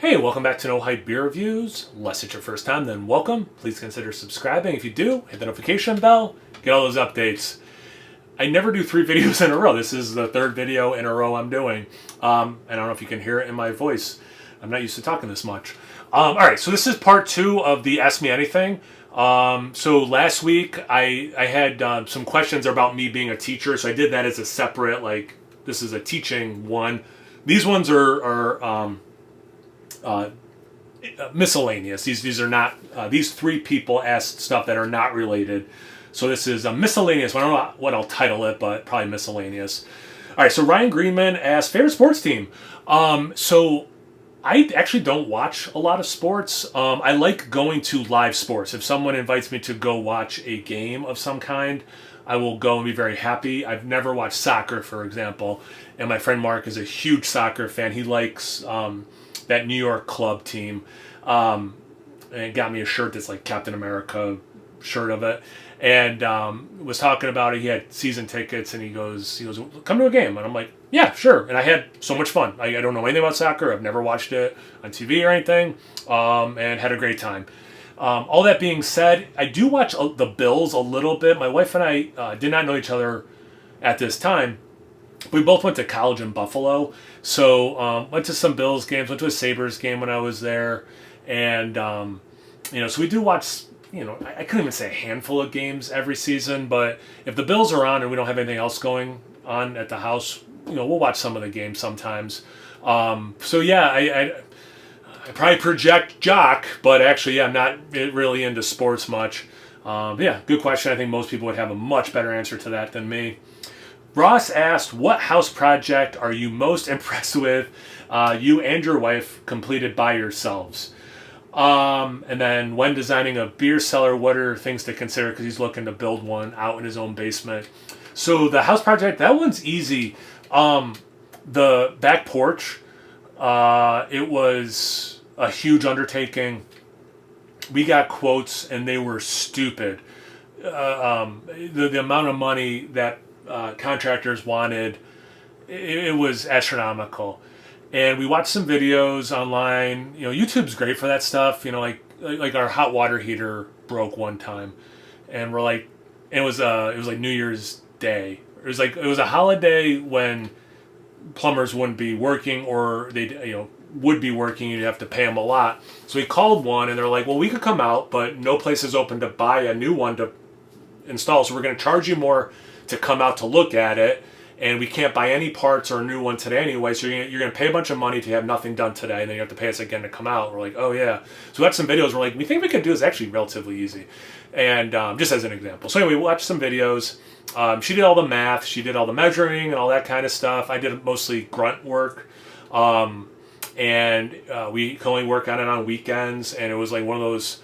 Hey, welcome back to No Hype Beer Reviews. Unless it's your first time, then welcome. Please consider subscribing. If you do, hit the notification bell, get all those updates. I never do 3 videos in a row. This is the 3rd video in a row I'm doing. I don't know if you can hear it in my voice. I'm not used to talking this much. Alright, so this is part 2 of the Ask Me Anything. So last week I had some questions about me being a teacher, so I did that as a separate, this is a teaching one. These ones are miscellaneous. These are not. These 3 people asked stuff that are not related. So this is a miscellaneous. I don't know what I'll title it, but probably miscellaneous. All right. So Ryan Greenman asked favorite sports team. So I actually don't watch a lot of sports. I like going to live sports. If someone invites me to go watch a game of some kind, I will go and be very happy. I've never watched soccer, for example, and my friend Mark is a huge soccer fan. He likes that New York club team, and got me a shirt that's like Captain America shirt of it, and was talking about it. He had season tickets, and he goes, come to a game, and I'm like, yeah, sure. And I had so much fun. I don't know anything about soccer. I've never watched it on TV or anything, and had a great time. All that being said, I do watch the Bills a little bit. My wife and I did not know each other at this time. We both went to college in Buffalo, so went to some Bills games, went to a Sabres game when I was there, and so we do watch, I couldn't even say a handful of games every season, but if the Bills are on and we don't have anything else going on at the house, we'll watch some of the games sometimes. So yeah, I probably project jock, but actually, yeah, I'm not really into sports much. Yeah, good question. I think most people would have a much better answer to that than me. Ross asked, what house project are you most impressed with you and your wife completed by yourselves? And then when designing a beer cellar, what are things to consider? Because he's looking to build one out in his own basement. So the house project, that one's easy. The back porch, it was a huge undertaking. We got quotes and they were stupid. The amount of money that contractors wanted, it was astronomical. And we watched some videos online. YouTube's great for that stuff. Like our hot water heater broke one time, and we're like, it was like New Year's Day. It was a holiday when plumbers wouldn't be working, or they would be working. You'd have to pay them a lot. So we called one, and they're like, well, we could come out, but no place is open to buy a new one to install. So we're going to charge you more to come out to look at it, and we can't buy any parts or a new one today anyway, so you're going to pay a bunch of money to have nothing done today, and then you have to pay us again to come out. We're like, oh yeah. So we watched some videos. We're like, we think we can do this actually relatively easy, and just as an example. So anyway, we watched some videos. She did all the math, she did all the measuring and all that kind of stuff. I did mostly grunt work, and we could only work on it on weekends, and it was like one of those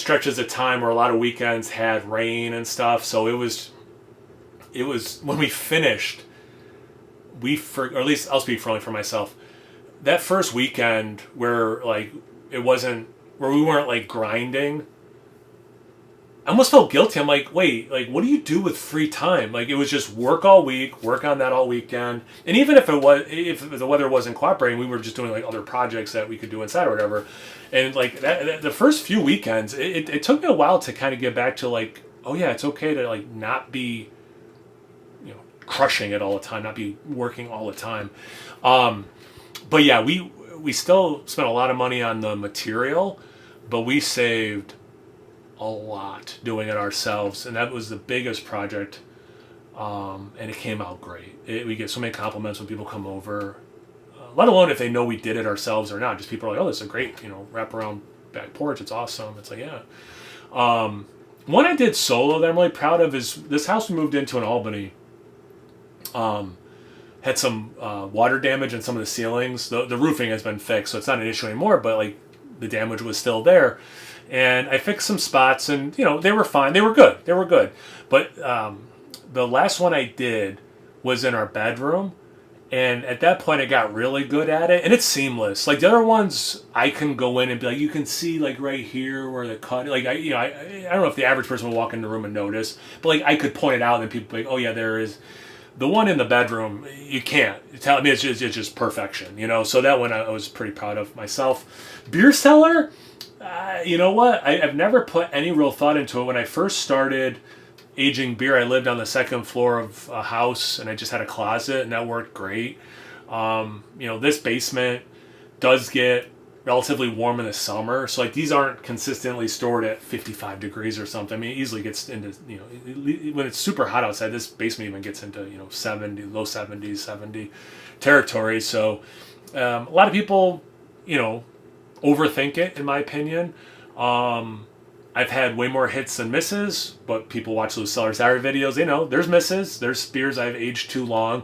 stretches of time where a lot of weekends had rain and stuff, so it was when we finished, or at least I'll speak only for myself, that first weekend where we weren't grinding, I almost felt guilty. I'm like, wait, what do you do with free time? It was just work all week, work on that all weekend. And even if the weather wasn't cooperating, we were just doing other projects that we could do inside or whatever. And the first few weekends, it took me a while to kind of get back to oh yeah, it's okay to not be crushing it all the time, not be working all the time. But yeah, we still spent a lot of money on the material, but we saved a lot doing it ourselves, and that was the biggest project, and it came out great. We get so many compliments when people come over, let alone if they know we did it ourselves or not. Just people are like, oh, this is a great wraparound back porch, it's awesome. It's like, yeah. One I did solo that I'm really proud of is this house we moved into in Albany. Had some water damage in some of the ceilings. The roofing has been fixed, so it's not an issue anymore, but the damage was still there. And I fixed some spots, and they were fine. They were good. But the last one I did was in our bedroom, and at that point I got really good at it, and it's seamless. The other ones, I can go in and be like, you can see right here where the cut. I don't know if the average person will walk in the room and notice, but I could point it out, and people be like, oh yeah, there is. The one in the bedroom, you can't tell. I mean, it's just perfection, you know. So that one I was pretty proud of myself. Beer cellar, you know what? I've never put any real thought into it. When I first started aging beer, I lived on the second floor of a house, and I just had a closet, and that worked great. You know, this basement does get relatively warm in the summer, so like these aren't consistently stored at 55 degrees or something. I mean, it easily gets into, you know, when it's super hot outside, this basement even gets into, you know, 70, low 70s, 70 territory. So a lot of people, you know, overthink it, in my opinion. I've had way more hits than misses, but people watch those Cellar Diary videos, they know there's misses, there's beers I've aged too long.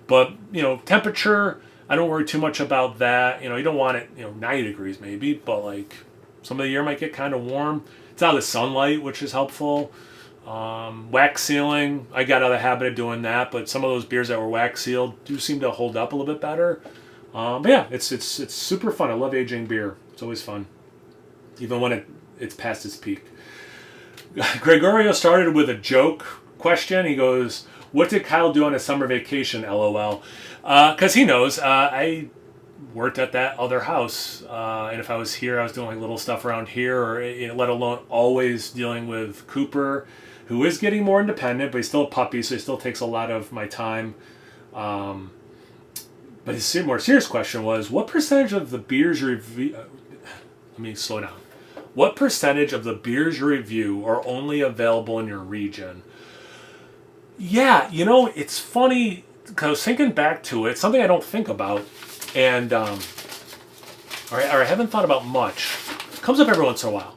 But, you know, temperature, I don't worry too much about that. You know, you don't want it, you know, 90 degrees maybe, but like some of the year might get kind of warm. It's out of the sunlight, which is helpful. Wax sealing, I got out of the habit of doing that, but some of those beers that were wax sealed do seem to hold up a little bit better. But yeah, it's super fun. I love aging beer. It's always fun, even when it's past its peak. Gregorio started with a joke question. He goes, "What did Kyle do on a summer vacation? LOL." Because he knows I worked at that other house, and if I was here, I was doing like little stuff around here, or, you know, let alone always dealing with Cooper, who is getting more independent, but he's still a puppy, so he still takes a lot of my time. But his more serious question was, what percentage of the beers you review... let me slow down. What percentage of the beers you review are only available in your region? Yeah, you know, it's funny, because I was thinking back to it, something I don't think about, and, or I haven't thought about much. It comes up every once in a while.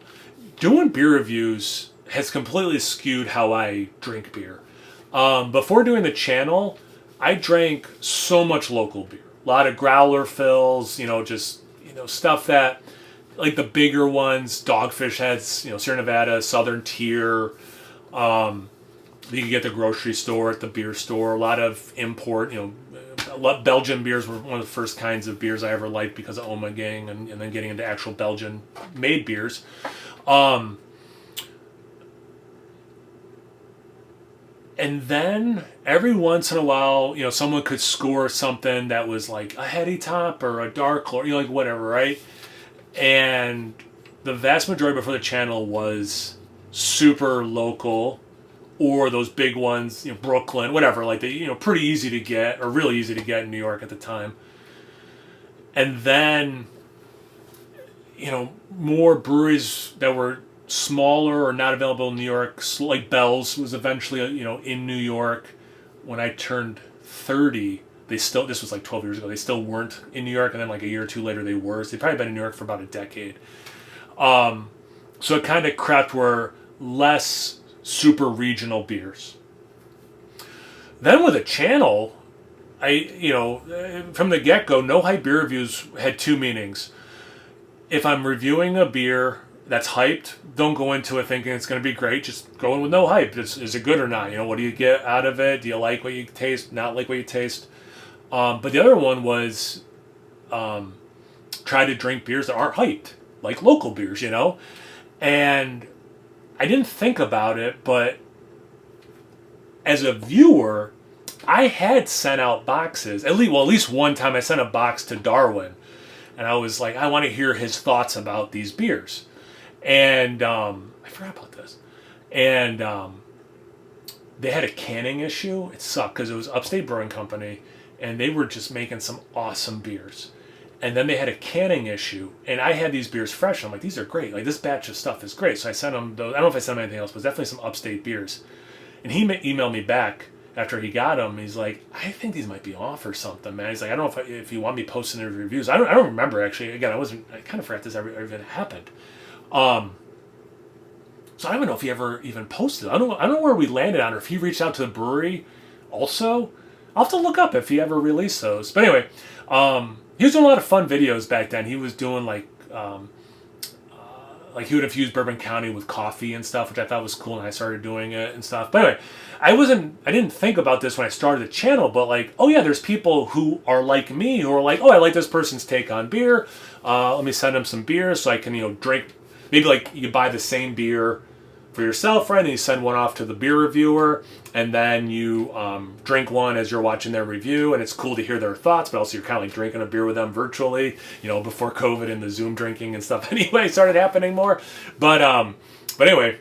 Doing beer reviews has completely skewed how I drink beer. Before doing the channel, I drank so much local beer. A lot of growler fills, you know, just, you know, stuff that, like the bigger ones, Dogfish Heads, you know, Sierra Nevada, Southern Tier, you can get the grocery store, at the beer store, a lot of import, you know, Belgian beers were one of the first kinds of beers I ever liked because of Ommegang, and then getting into actual Belgian made beers. And then every once in a while, you know, someone could score something that was like a heady top or a dark, or, you know, like whatever, right? And the vast majority before the channel was super local, or those big ones, you know, Brooklyn, whatever, like you know, pretty easy to get, or really easy to get in New York at the time. And then, you know, more breweries that were smaller or not available in New York, like Bell's was eventually, you know, in New York. When I turned 30, they still, this was like 12 years ago, they still weren't in New York, and then like a year or two later they were. So they'd probably been in New York for about a decade. So it kind of crept where less super regional beers. Then with a channel, you know, from the get-go, No Hype beer reviews had two meanings. If I'm reviewing a beer that's hyped, don't go into it thinking it's going to be great. Just go in with no hype. Is it good or not? You know, what do you get out of it? Do you like what you taste? Not like what you taste? But the other one was try to drink beers that aren't hyped, like local beers, you know? And I didn't think about it, but as a viewer, I had sent out boxes. At least one time I sent a box to Darwin. And I was like, I want to hear his thoughts about these beers. And I forgot about this. And they had a canning issue. It sucked because it was Upstate Brewing Company, and they were just making some awesome beers. And then they had a canning issue, and I had these beers fresh. I'm like, these are great. Like, this batch of stuff is great. So I sent him those. I don't know if I sent him anything else, but definitely some Upstate beers. And he emailed me back after he got them. He's like, I think these might be off or something, man. He's like, I don't know if you want me posting the reviews. I don't remember, actually. Again, I kind of forgot this ever even happened. So I don't know if he ever even posted. I don't know where we landed on, or if he reached out to the brewery also. I'll have to look up if he ever released those. But anyway, he was doing a lot of fun videos back then. He was doing like he would infuse Bourbon County with coffee and stuff, which I thought was cool, and I started doing it and stuff. But anyway, I didn't think about this when I started the channel, but like, oh yeah, there's people who are like me, who are like, oh, I like this person's take on beer. Let me send them some beer so I can, you know, drink. Maybe like you buy the same beer for yourself, right? And you send one off to the beer reviewer, and then you drink one as you're watching their review, and it's cool to hear their thoughts, but also you're kind of like drinking a beer with them virtually, before COVID and the Zoom drinking and stuff anyway started happening more. But anyway,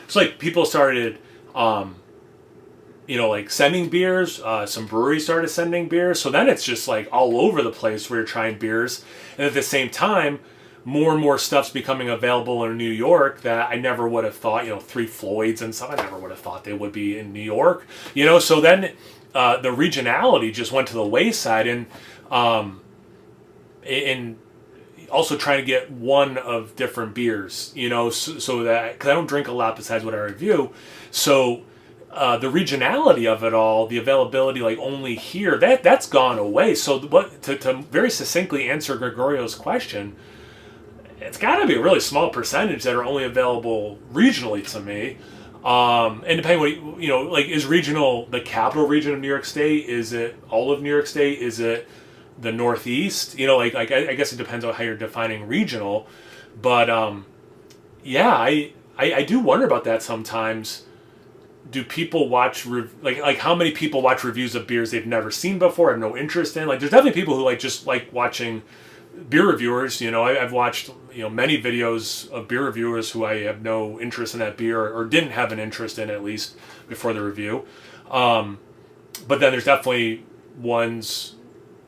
so like people started, like sending beers, some breweries started sending beers. So then it's just like all over the place where you're trying beers. And at the same time, more and more stuff's becoming available in New York that I never would have thought, Three Floyds and stuff, I never would have thought they would be in New York, so then the regionality just went to the wayside, and also trying to get one of different beers, so that, because I don't drink a lot besides what I review, so the regionality of it all, the availability, like only here, that's gone away. So what to very succinctly answer Gregorio's question, it's got to be a really small percentage that are only available regionally to me. And depending what, like, is regional the capital region of New York State? Is it all of New York State? Is it the Northeast? I guess it depends on how you're defining regional. But, yeah, I do wonder about that sometimes. Do people watch, like how many people watch reviews of beers they've never seen before, have no interest in? Like, there's definitely people who just like watching beer reviewers. I've watched many videos of beer reviewers who I have no interest in that beer, or didn't have an interest in, at least before the review. But then there's definitely ones,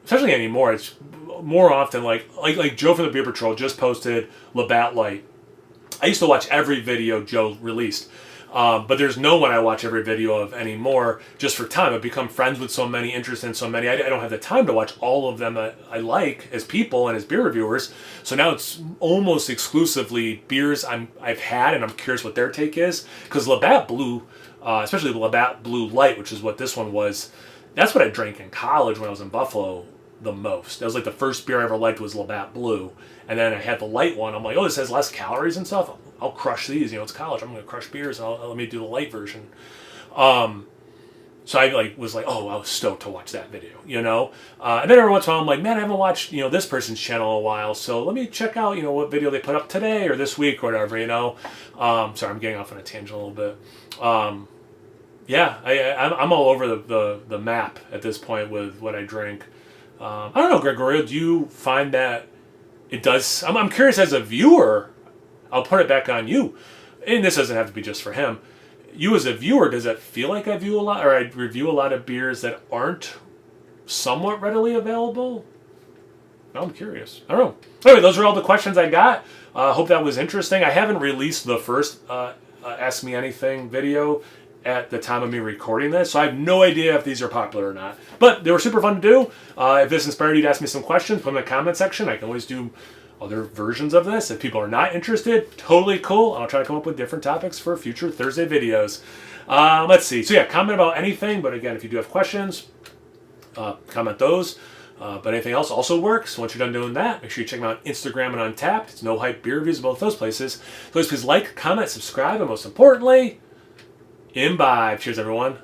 especially anymore, it's more often like Joe from the Beer Patrol just posted Labatt Light. I used to watch every video Joe released. But there's no one I watch every video of anymore, just for time. I've become friends with so many, interested in so many. I don't have the time to watch all of them that I like as people and as beer reviewers. So now it's almost exclusively beers I've had, and I'm curious what their take is. Because Labatt Blue, especially the Labatt Blue Light, which is what this one was, that's what I drank in college when I was in Buffalo the most. That was like the first beer I ever liked was Labatt Blue. And then I had the light one. I'm like, oh, this has less calories and stuff. I'll crush these. It's college. I'm going to crush beers, and let me do the light version. So I was like, oh, I was stoked to watch that video, And then every once in a while, I'm like, man, I haven't watched, this person's channel in a while, so let me check out, what video they put up today or this week or whatever, Sorry, I'm getting off on a tangent a little bit. Yeah, I'm all over the map at this point with what I drink. I don't know, Gregorio, do you find that it does? I'm curious as a viewer. I'll put it back on you. And this doesn't have to be just for him. You as a viewer, does it feel like I view a lot, or I review a lot of beers that aren't somewhat readily available? I'm curious. I don't know. Anyway, those are all the questions I got. Hope that was interesting. I haven't released the first Ask Me Anything video at the time of me recording this, so I have no idea if these are popular or not. But they were super fun to do. If this inspired you to ask me some questions, put them in the comment section. I can always do other versions of this. If people are not interested, totally cool. I'll try to come up with different topics for future Thursday videos. Let's see. So yeah, comment about anything. But again, if you do have questions, comment those. But anything else also works. Once you're done doing that, make sure you check them out on Instagram and Untappd. It's No Hype Beer Reviews, both those places. Please like, comment, subscribe, and most importantly, imbibe. Cheers, everyone.